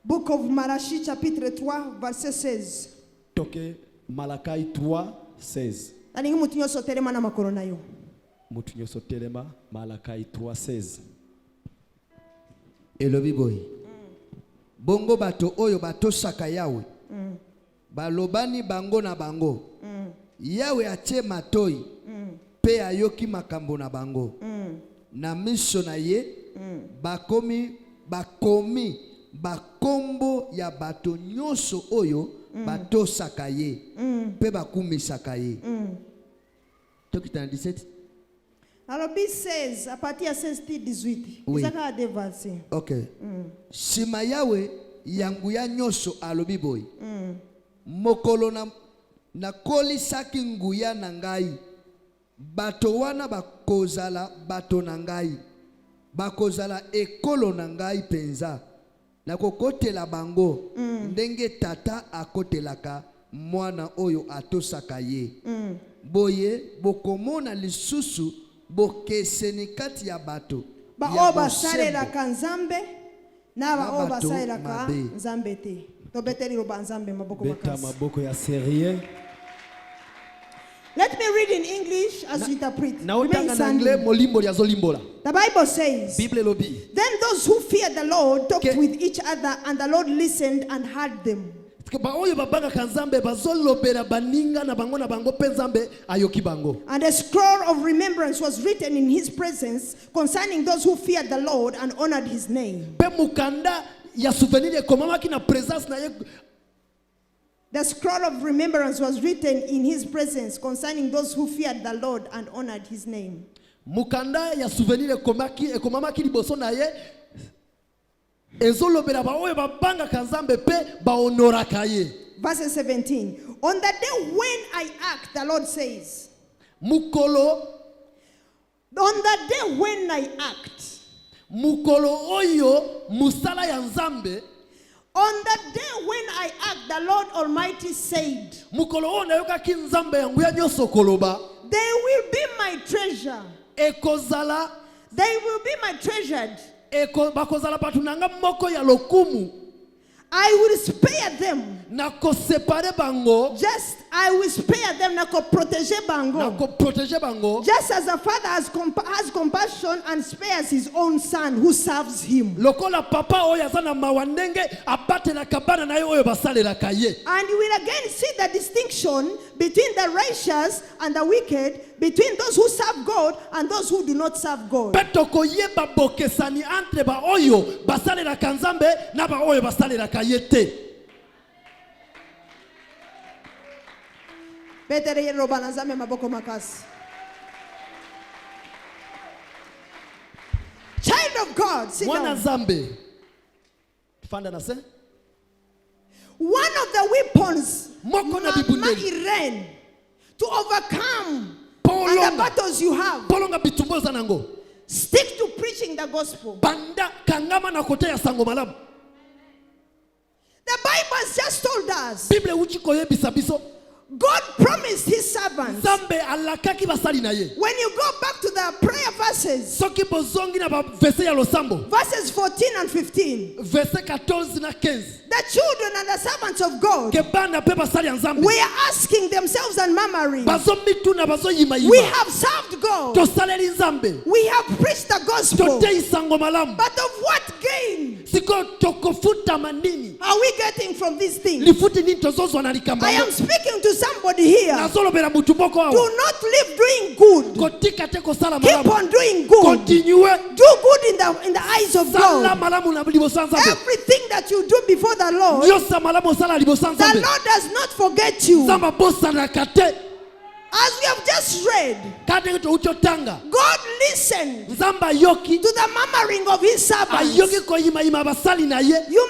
book of Malachi, chapitre 3, verset 16. Toke Malachi 3, 16. Mutu nyoso telema na makolo na yo. Mutu nyoso telema Malachi 3, 16. Elobi boy. Bongo bato oyo batosaka Yawe. Balobani bango na bango. Yawe atie matoi. Pe ayoki makambo na bango. Na miso na ye. Bakomi bakombo ya bato nyoso oyo batosaka ye. Pe bakumisaka ye. Toki 17. Alors, B says, à partir de 16-18. Oui. Ok. Shima Yawe yanguya nyoso alobi boy. Mokolo na koli saki nguya na ngai. Bato wana bakozala bato na ngai. Bakozala ekolo na ngai penza. Na kokotela bango. Ndenge tata akotelaka mwana oyo atosaka ye. Boye bokomona lisusu bokeseni kati ya bato. Baoba salela kanzambe na baoba salela ka nzambe te. To beteli roba nzambe maboko makasi. Beta maboko ya sérieux. Let me read in English as you interpret. Na utanga na anglais molimbo ya zolimbola. The Bible says, Bible lobi. Then those who feared the Lord talked with each other, and the Lord listened and heard them. And a scroll of remembrance was written in his presence concerning those who feared the Lord and honored his name. The scroll of remembrance was written in his presence concerning those who feared the Lord and honored his name. Mukanda ya souvenir ekomamaki liboso na ye ezolobela baoyo babanga kanzambe pe bahonoraka ye. Verse 17. On the day when I act, the Lord says. Mukolo. On the day when I act. Mukolo oyo musala ya nzambe. On the day when I act, the Lord Almighty said. Mukolo oyo nayoka ki nzambe yangu ya nyoso koloba. They will be my treasure. Ekozala. They will be my treasured. Bakozala batunanga moko ya lokumu. I will spare them. Nako separe bango. Just I will spare them. Nako protege bango. Nako protege bango. Just as a father has compassion and spares his own son who serves him. Lokola papa oya zana mawandenge abate na kabana na oyo basalera kaye. And you will again see the distinction between the righteous and the wicked, between those who serve God and those who do not serve God. Petoko yeba bokesani entre ba oyo basalera kanzambe na ba oyo basalera kayete. Petere yeroba nazame maboko makasi. Child of God, sit down. Mwana zambe. Fanda na se? One of the weapons Moko na Mama Irene to overcome the battles you have. Polonga bitumboza nango. Stick to preaching the gospel. Banda kangama na kote ya sango malamu. The Bible has just told us. Bible uchiko ye bisabiso. God promised his servants. When you go back to the prayer verses, verses 14 and 15, the children and the servants of God were asking themselves and murmuring, we have served God, we have preached the gospel, but of what gain are we getting from these things? I am speaking to somebody here. Do not live doing good. Keep on doing good. Continue. Do good in the eyes of God. Everything that you do before the Lord, the Lord does not forget you. As we have just read, God listened to the the murmuring of his servants. You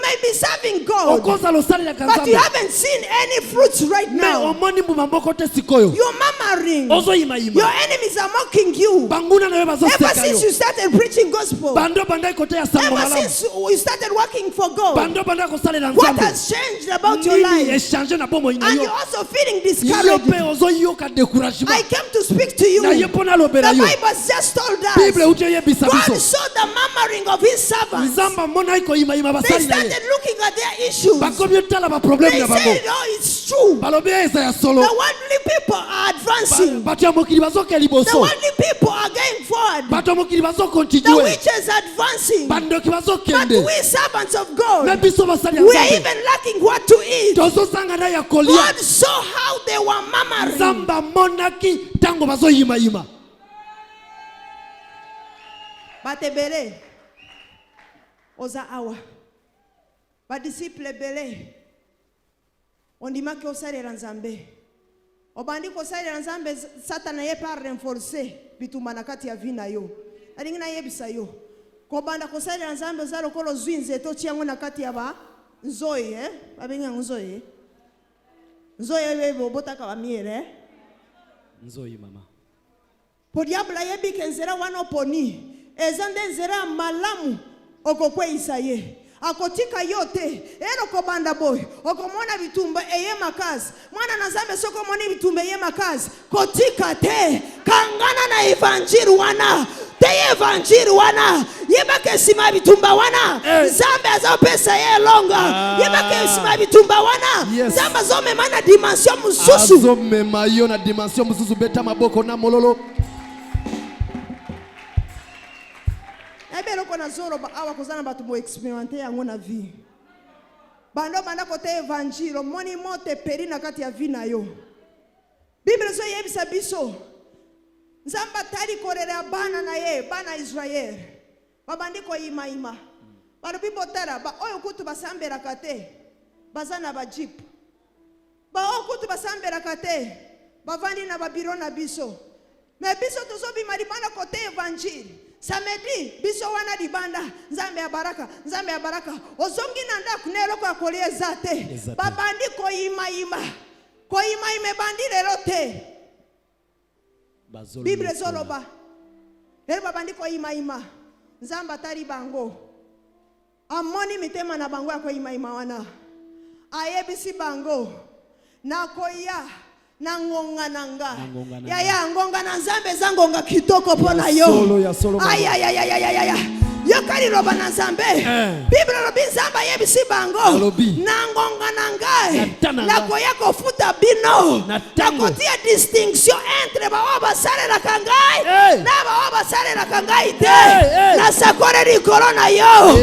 may be serving God, but you haven't seen any fruits right now. You're murmuring. Your enemies are mocking you. Ever since you started preaching gospel, ever since you started working for God, what has changed about your life? And you're also feeling discouraged. I came to speak to you. The Bible has just told us God saw the murmuring of his servants. They started looking at their issues. They said, oh, it's true. The worldly people are advancing. The worldly people are going forward. The witches are advancing. But we servants of God, we are even lacking what to eat. God saw how they were murmuring. Batebele oza awa badisciple bele ondimaki osalera nzambe obandi kosalera nzambe satana ye par renforcer bituma na kati ya vina yo alingi na yebisa yo kobanda kosalera nzambe za lokolo zwinze to chiango na kati ya ba nzoyi babenga nzoyi bebo botaka ba miere nzoyi mama po diablo yebike nzera wana poni ezande nzera malamu okokwe isaye akotika yote ero kobanda boy okomona bitumba eye makazi mwana na zambe soko moni bitumba eye makazi kotika te kangana na evanjiri wana te evanjiri wana yebake sima bitumba wana zambe azopesa ye longa yebake sima bitumba wana zambe azome mana dimension mususu azome mayo na dimension mususu beta maboko na mololo. Ebe loko na zoro ba awa kozana batu mo experimente yango na vie. Bando banda kote evanjilo moni mote peri na kati ya vie na yo. Bible so yebisa biso. Nzamba tali korera bana na ye, bana Israel. Babandi ko ima. Bado bibotara ba oyo kutu basambera kate. Bazana ba jeep. Ba oyo kutu basambera kate. Bavandi na babiro na biso. Me biso tozobi maribana kote evanjili. Samedi biso wana dibanda nzambe ya baraka ozongi nanda kunelo kwa kolie zate babandi ko ima bandi lelo te Bible zoloba babandi ko ima nzamba tari bango amoni mitema na bango ya ko ima wana ayebisi bango na koya nangonga nanga ya ngonga na nzambe zangonga kitoko pona yo aya yokali roba na nzambe Bible robi nzamba yebisi bango nangonga nanga la koya kofuta bino na kotia distinction entre baoba sale la kangai na baoba sale la kangai te na sakore di corona yo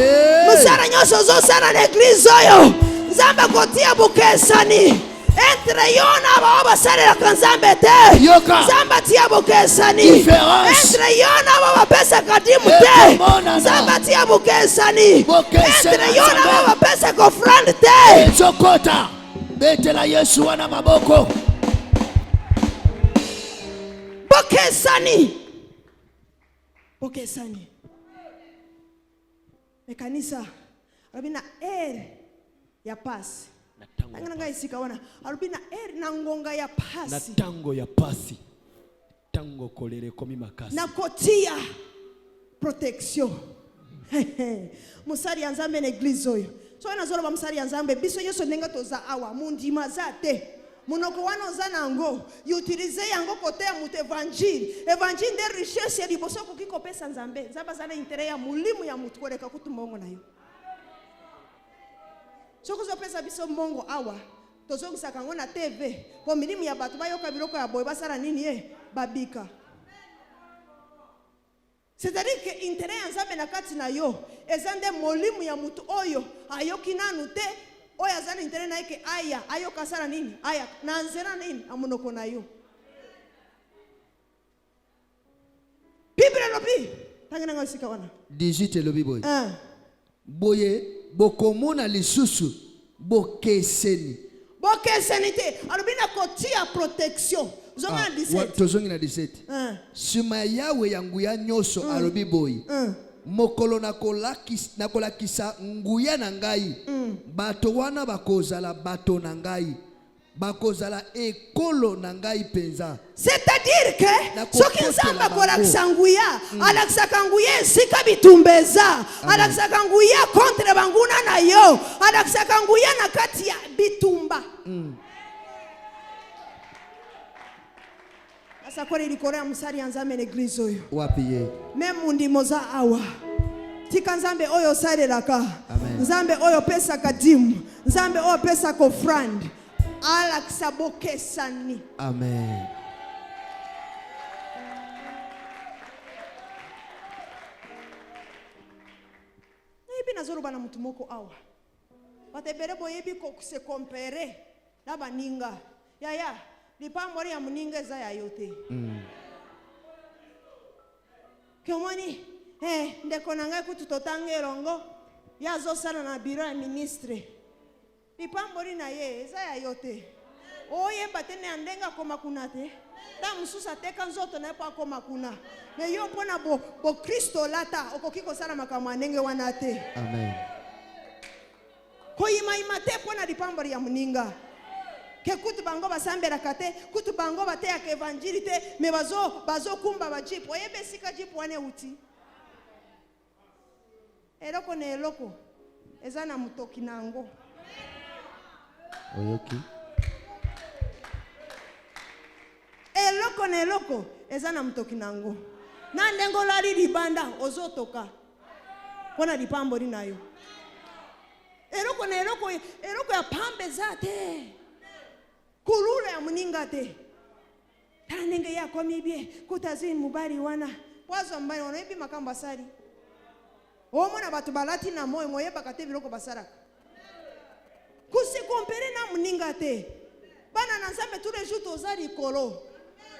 musara nyoso zo sara l'église oyo nzamba kotia bukesani entre yona baba sale la kanzambe te zamba tia bokesani entre yona baba pesa kadimu te zamba tia bokesani entre yona baba pesa ko friend te chokota bete la Yesu wana maboko bokesani mekanisa rabina ya pasi na ngonga ya pasi na tango ya pasi tango kolere komi makasi na kotia protection musari ya nzambe na eglise oyo so na zolo ba musari ya nzambe biso yeso nenga toza awa mundima zate munoko wana oza nango utilize yango kote ya mutu evangile de richesse ya liboso kokiko pesa nzambe nzamba zana intere ya mulimu ya mutu koleka kutumbongo na yo. Soko zo pesa biso mongo awa tozo kusaka na TV po milimu ya batu bayoka biloko ya boy basara nini babika. C'est-à-dire que intérêt ya nzambe na kati na yo ezande molimu ya mutu oyo ayoki nanu te oyo azana intérêt na yake aya ayoka sara nini aya na nzera nini amunoko na yo. Bible lobi tangana ngosika wana digite lobi boy boye bokomona lisusu bokeseni te alobina kotia protection Zonga 17. Sima yawe yanguya nyoso alobi boy. Mokolo nakolakisa nguya na ngai. Bato wana bakozala bato na ngai. Bakozala ekolo na ngai penza. C'est-à-dire que soki nzamba kolakisa nguya, alakisaka nguya esika bitumbeza, alakisaka nguya contre banguna na yo, alakisaka nguya na kati ya bitumba. Asa kore likore ya musari ya nzambe n'eglise oyo. Wapi ye? Même ndimo za awa. Tika nzambe oyo salelaka. Nzambe oyo pesaka dimu. Nzambe oyo pesaka offrande. Alakisa bokesani. Amen. Naibi nazoro bana mutu moko awa. Batebere boyebi ko se compare na baninga. Yaya, lipambori ya muninga za ya yote. Kemoni, ndeko nangai kututotange rongo. Yazo sana na biro ya ministre. Lipambori na ye za ya yote. Oye batene andenga koma kunate. Ta mususa teka nzoto na pa koma kuna. Me yo pona bo Kristo lata okokiko sana makamwa ndenge wanate. Amen. Ko ima te pona lipambori ya muninga. Ke kutu bango basambera kate, kutu bango bate ya evangelite, me bazo kumba ba jipu. Oye besika jipu wane uti. Eloko ne eloko. Eza na mutoki nango. Oyoki. Eloko ne eloko. Eza na mutoki nango. Na ndengo lari libanda ozotoka. Pona lipambori nayo. Eloko ne eloko ya pambe zate. Kulula ya muninga te. Tanenge ya komibie kutazini mubari wana. Wazo mbali wana ibi makamba sari. Omona batu balati na moyo moyeba kate biloko basaraka. Kusikompere na muninga te. Bana na nzambe tous les jours tozali kolo.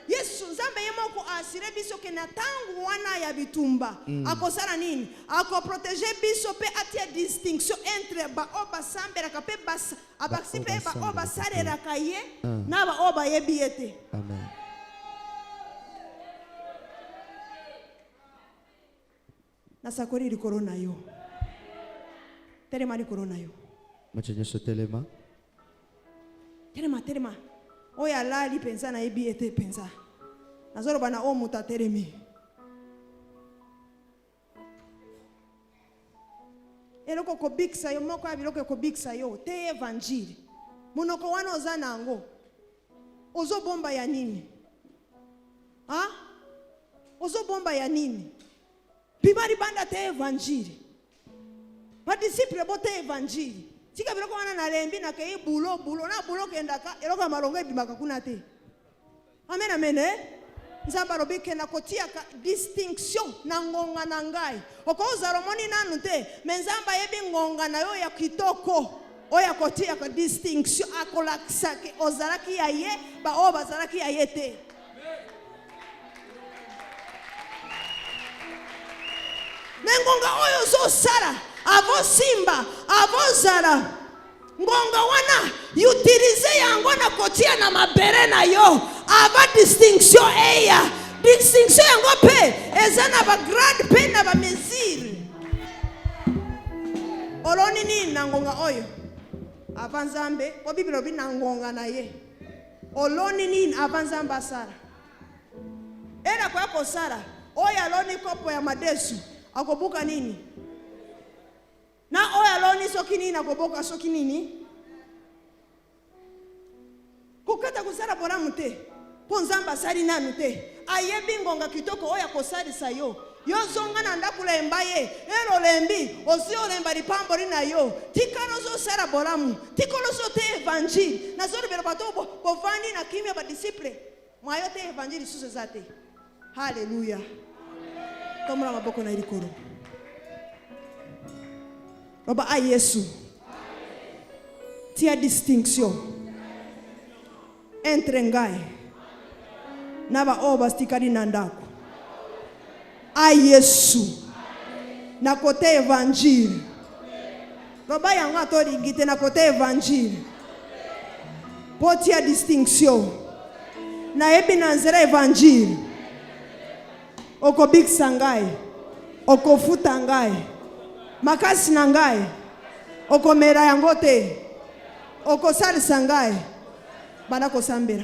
Yesu nzambe yemoko asire biso ke na tangu wana ya bitumba. Akosala nini? Ako protéger biso pe atia distinction entre ba oba sambera ka pe bas abaksipe ba oba sarera kaye na ba oba yebiete. Amen. Na sakori corona yo. Telema ni corona yo. Machenyeso telema. Telema. Oya lali pensa na yebiete pensa. Nazoro bana o muta teremi. Eloko ko biksa yo moko abiloko ko biksa yo te evangeli. Munoko wana ozana ngo. Ozo bomba ya nini? Ha? Ozo bomba ya nini? Bimari banda te evangeli. Pa disciple bote evangeli. Tika biloko wana na lembi na kei bulo na bulo kendaka eloko malongo ebimaka kuna te. Amen. Nzamba robike na kotia ka distinction na ngonga na ngai. Okoza romoni nanu te, menzamba yebi ngonga na yo ya kitoko. Oya kotia ka distinction akolakisa ke ozaraki ya ye ba o bazaraki ya ye te. Nengonga oyo zo sara, avo simba, avo zara. Ngonga wana utilize yango na kotia na mabere na yo. Ava distinction eya. Distinction yango pe eza na ba grade pe na ba mesure. Oloni ni na ngonga oyo. Avanzambe, po Biblia bi na ngonga na ye. Oloni ni avanzamba sara. Era kwa ko sara, oya loni kopo ya madesu. Akobuka nini? Na oya loni soki nini akoboka soki nini? Kukata kusara bora mute. Ponzamba sari nanu te. Ayebi ngonga kitoko oya kosari sayo. Yo zonga na ndakula embaye. Ero lembi. Ozio lemba lipambori na yo. Tikano zo sara boramu. Tikolo zo te evangeli. Na zori bero bato bovani na kimia ba disciple. Mwayo te evangeli suso zate. Hallelujah. Tomura maboko na ilikoro. Baba a Yesu. Tia distinction entre ngai na ba oba stikari na ndako. A Yesu. Na kote evangeli. Baba yango atori ngite na kote evangeli. Po tia distinction nayebi na nzela evangile okobikisa ngai okofuta ngai makasi na ngai okomela yango te okosalisa ngai bana kosambela